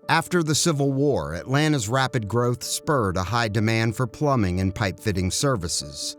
After the Civil War, Atlanta's rapid growth spurred a high demand for plumbing and pipe fitting services,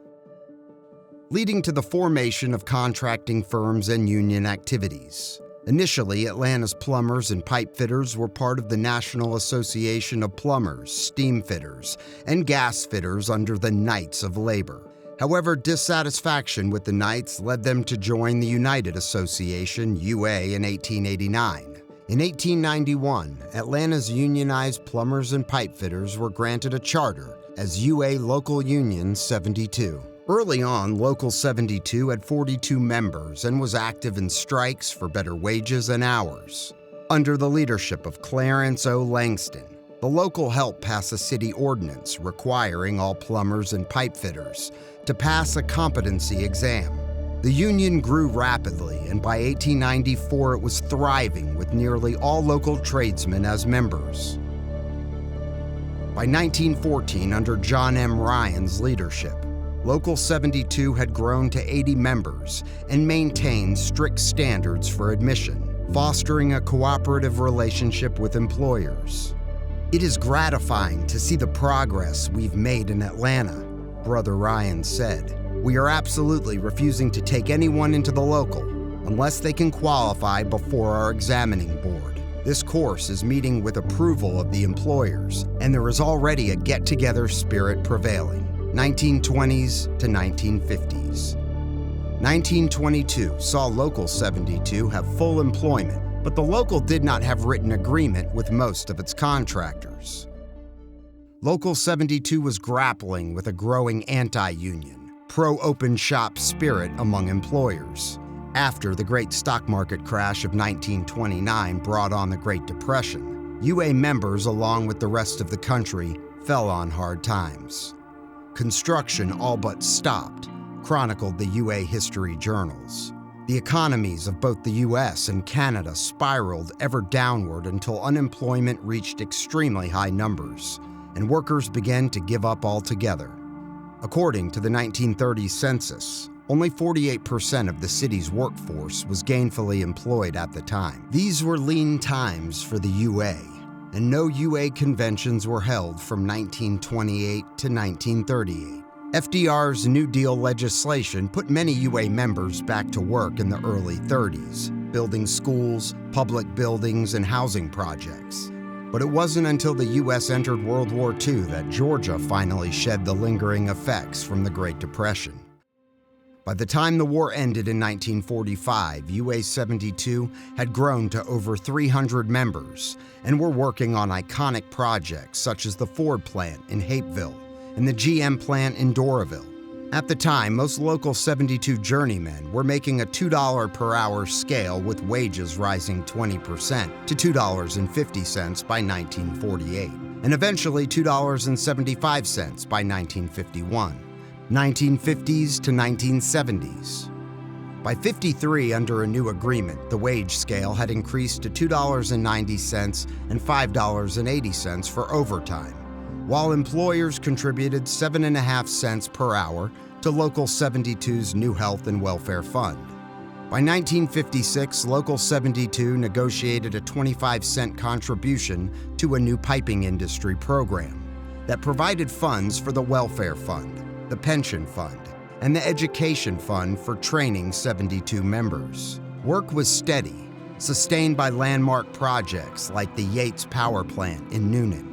leading to the formation of contracting firms and union activities. Initially, Atlanta's plumbers and pipe fitters were part of the National Association of Plumbers, Steam Fitters, and Gas Fitters under the Knights of Labor. However, dissatisfaction with the Knights led them to join the United Association, UA, in 1889. In 1891, Atlanta's unionized plumbers and pipe fitters were granted a charter as UA Local Union 72. Early on, Local 72 had 42 members and was active in strikes for better wages and hours. Under the leadership of Clarence O. Langston, the local helped pass a city ordinance requiring all plumbers and pipe fitters to pass a competency exam. The union grew rapidly, and by 1894 it was thriving with nearly all local tradesmen as members. By 1914, under John M. Ryan's leadership, Local 72 had grown to 80 members and maintained strict standards for admission, fostering a cooperative relationship with employers. "It is gratifying to see the progress we've made in Atlanta," Brother Ryan said. "We are absolutely refusing to take anyone into the local unless they can qualify before our examining board. This course is meeting with approval of the employers, and there is already a get-together spirit prevailing." 1920s to 1950s. 1922 saw Local 72 have full employment, but the local did not have written agreement with most of its contractors. Local 72 was grappling with a growing anti-union, pro-open shop spirit among employers. After the great stock market crash of 1929 brought on the Great Depression, UA members, along with the rest of the country, fell on hard times. "Construction all but stopped," chronicled the UA history journals. The economies of both the US and Canada spiraled ever downward until unemployment reached extremely high numbers, and workers began to give up altogether. According to the 1930 census, only 48% of the city's workforce was gainfully employed at the time. These were lean times for the UA, and no UA conventions were held from 1928 to 1938. FDR's New Deal legislation put many UA members back to work in the early 30s, building schools, public buildings, and housing projects. But it wasn't until the US entered World War II that Georgia finally shed the lingering effects from the Great Depression. By the time the war ended in 1945, UA 72 had grown to over 300 members and were working on iconic projects such as the Ford plant in Hapeville and the GM plant in Doraville. At the time, most Local 72 journeymen were making a $2 per hour scale, with wages rising 20% to $2.50 by 1948, and eventually $2.75 by 1951. 1950s to 1970s. By 53, under a new agreement, the wage scale had increased to $2.90 and $5.80 for overtime, while employers contributed 7.5 cents per hour to Local 72's new health and welfare fund. By 1956, Local 72 negotiated a 25-cent contribution to a new piping industry program that provided funds for the welfare fund, the pension fund, and the education fund for training 72 members. Work was steady, sustained by landmark projects like the Yates Power Plant in Noonan.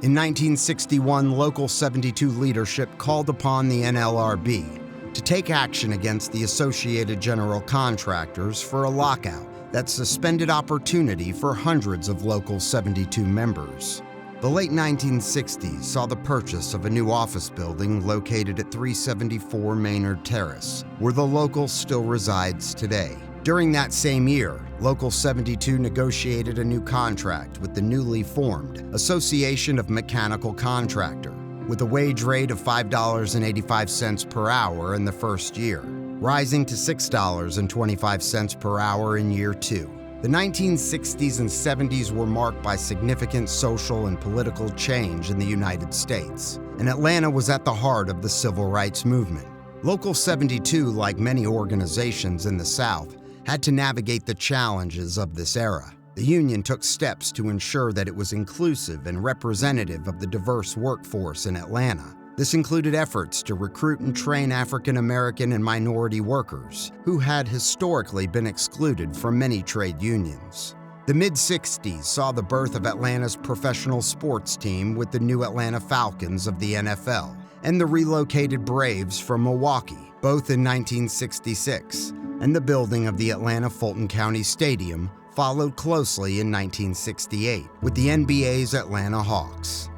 In 1961, Local 72 leadership called upon the NLRB to take action against the Associated General Contractors for a lockout that suspended opportunity for hundreds of Local 72 members. The late 1960s saw the purchase of a new office building located at 374 Maynard Terrace, where the local still resides today. During that same year, Local 72 negotiated a new contract with the newly formed Association of Mechanical Contractor, with a wage rate of $5.85 per hour in the first year, rising to $6.25 per hour in year two. The 1960s and 70s were marked by significant social and political change in the United States, and Atlanta was at the heart of the civil rights movement. Local 72, like many organizations in the South, had to navigate the challenges of this era. The union took steps to ensure that it was inclusive and representative of the diverse workforce in Atlanta. This included efforts to recruit and train African American and minority workers who had historically been excluded from many trade unions. The mid-60s saw the birth of Atlanta's professional sports team with the new Atlanta Falcons of the NFL and the relocated Braves from Milwaukee, both in 1966, and the building of the Atlanta Fulton County Stadium followed closely in 1968 with the NBA's Atlanta Hawks.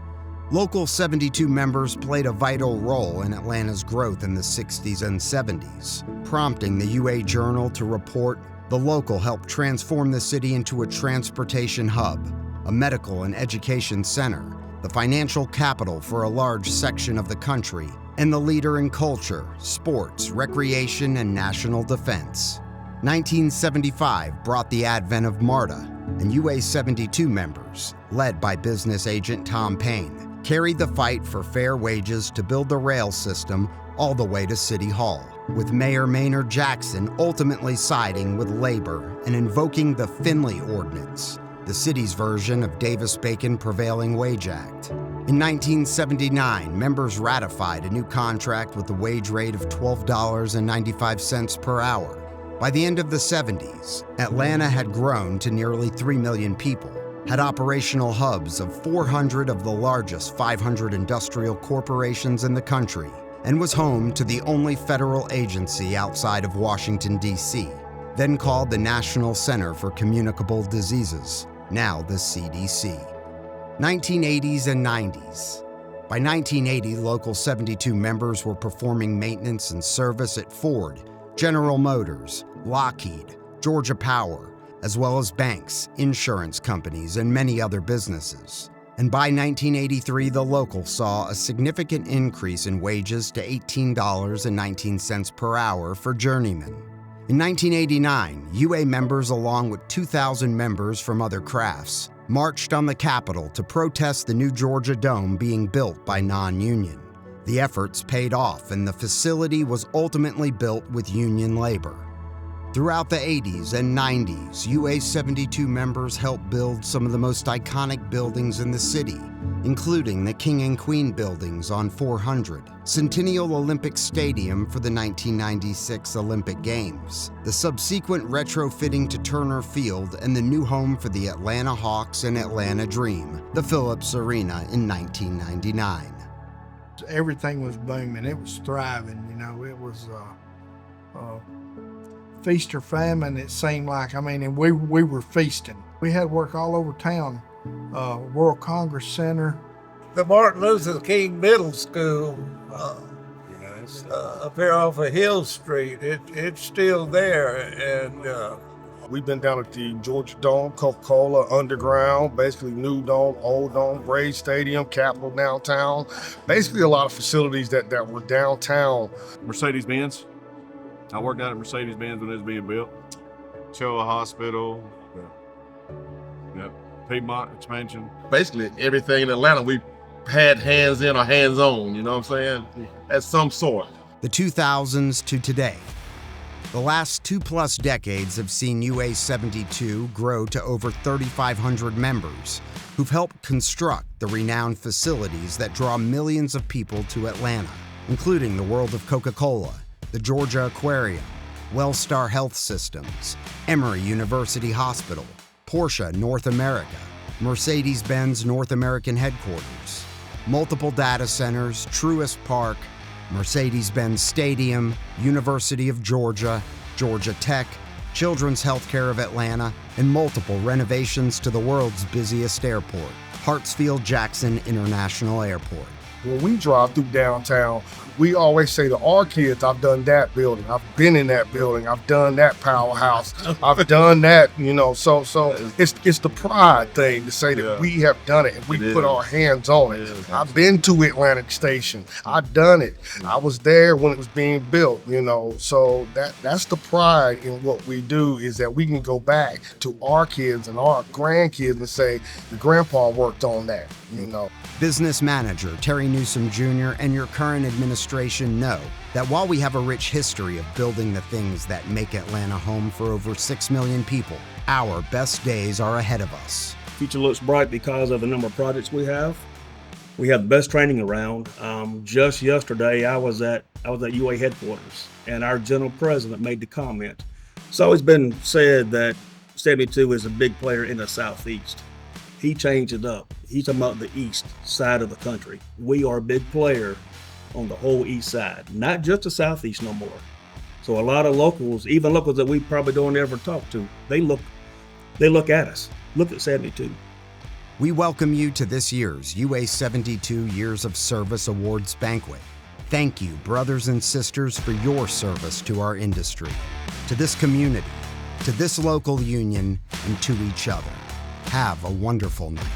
Local 72 members played a vital role in Atlanta's growth in the 60s and 70s, prompting the UA Journal to report the local helped transform the city into a transportation hub, a medical and education center, the financial capital for a large section of the country, and the leader in culture, sports, recreation, and national defense. 1975 brought the advent of MARTA, and UA 72 members, led by business agent Tom Payne, carried the fight for fair wages to build the rail system all the way to City Hall, with Mayor Maynard Jackson ultimately siding with labor and invoking the Finley Ordinance, the city's version of Davis-Bacon Prevailing Wage Act. In 1979, members ratified a new contract with a wage rate of $12.95 per hour. By the end of the 70s, Atlanta had grown to nearly 3 million people, had operational hubs of 400 of the largest 500 industrial corporations in the country, and was home to the only federal agency outside of Washington, D.C., then called the National Center for Communicable Diseases, now the CDC. 1980s and 90s. By 1980, Local 72 members were performing maintenance and service at Ford, General Motors, Lockheed, Georgia Power, as well as banks, insurance companies, and many other businesses. And by 1983, the local saw a significant increase in wages to $18.19 per hour for journeymen. In 1989, UA members, along with 2,000 members from other crafts, marched on the Capitol to protest the new Georgia Dome being built by non-union. The efforts paid off, and the facility was ultimately built with union labor. Throughout the 80s and 90s, UA 72 members helped build some of the most iconic buildings in the city, including the King and Queen buildings on 400, Centennial Olympic Stadium for the 1996 Olympic Games, the subsequent retrofitting to Turner Field, and the new home for the Atlanta Hawks and Atlanta Dream, the Phillips Arena in 1999. Everything was booming. It was thriving. It was feast or famine, it seemed like. And we were feasting. We had work all over town. World Congress Center. The Martin Luther King Middle School up here off of Hill Street, it's still there. And we've been down at the Georgia Dome, Coca-Cola, Underground, basically New Dome, Old Dome, Braves Stadium, Capitol downtown. Basically a lot of facilities that were downtown. Mercedes-Benz. I worked out at Mercedes-Benz when it was being built. Choa Hospital. Yep. Piedmont expansion. Basically everything in Atlanta we had hands in or hands on, you know what I'm saying? At some sort. The 2000s to today. The last 2+ decades have seen UA 72 grow to over 3,500 members who've helped construct the renowned facilities that draw millions of people to Atlanta, including the World of Coca-Cola, the Georgia Aquarium, Wellstar Health Systems, Emory University Hospital, Porsche North America, Mercedes-Benz North American Headquarters, multiple data centers, Truist Park, Mercedes-Benz Stadium, University of Georgia, Georgia Tech, Children's Healthcare of Atlanta, and multiple renovations to the world's busiest airport, Hartsfield-Jackson International Airport. When we drive through downtown, we always say to our kids, I've done that building, I've been in that building, I've done that powerhouse, I've done that, so it's the pride thing to say that we have done it and we put our hands on it. I've been to Atlantic Station, I've done it, I was there when it was being built, so that's the pride in what we do, is that we can go back to our kids and our grandkids and say, the grandpa worked on that, Business manager Terry Newsom Jr. and your current administrator administration know that while we have a rich history of building the things that make Atlanta home for over 6 million people, our best days are ahead of us. Future looks bright because of the number of projects we have. We have the best training around. Just yesterday, I was at UA headquarters, and our general president made the comment. It's always been said that 72 is a big player in the Southeast. He changed it up. He's talking about the east side of the country. We are a big player on the whole east side, not just the Southeast no more. So a lot of locals, even locals that we probably don't ever talk to, they look at us. Look at 72. We welcome you to this year's UA 72 Years of Service Awards Banquet. Thank you, brothers and sisters, for your service to our industry, to this community, to this local union, and to each other. Have a wonderful night.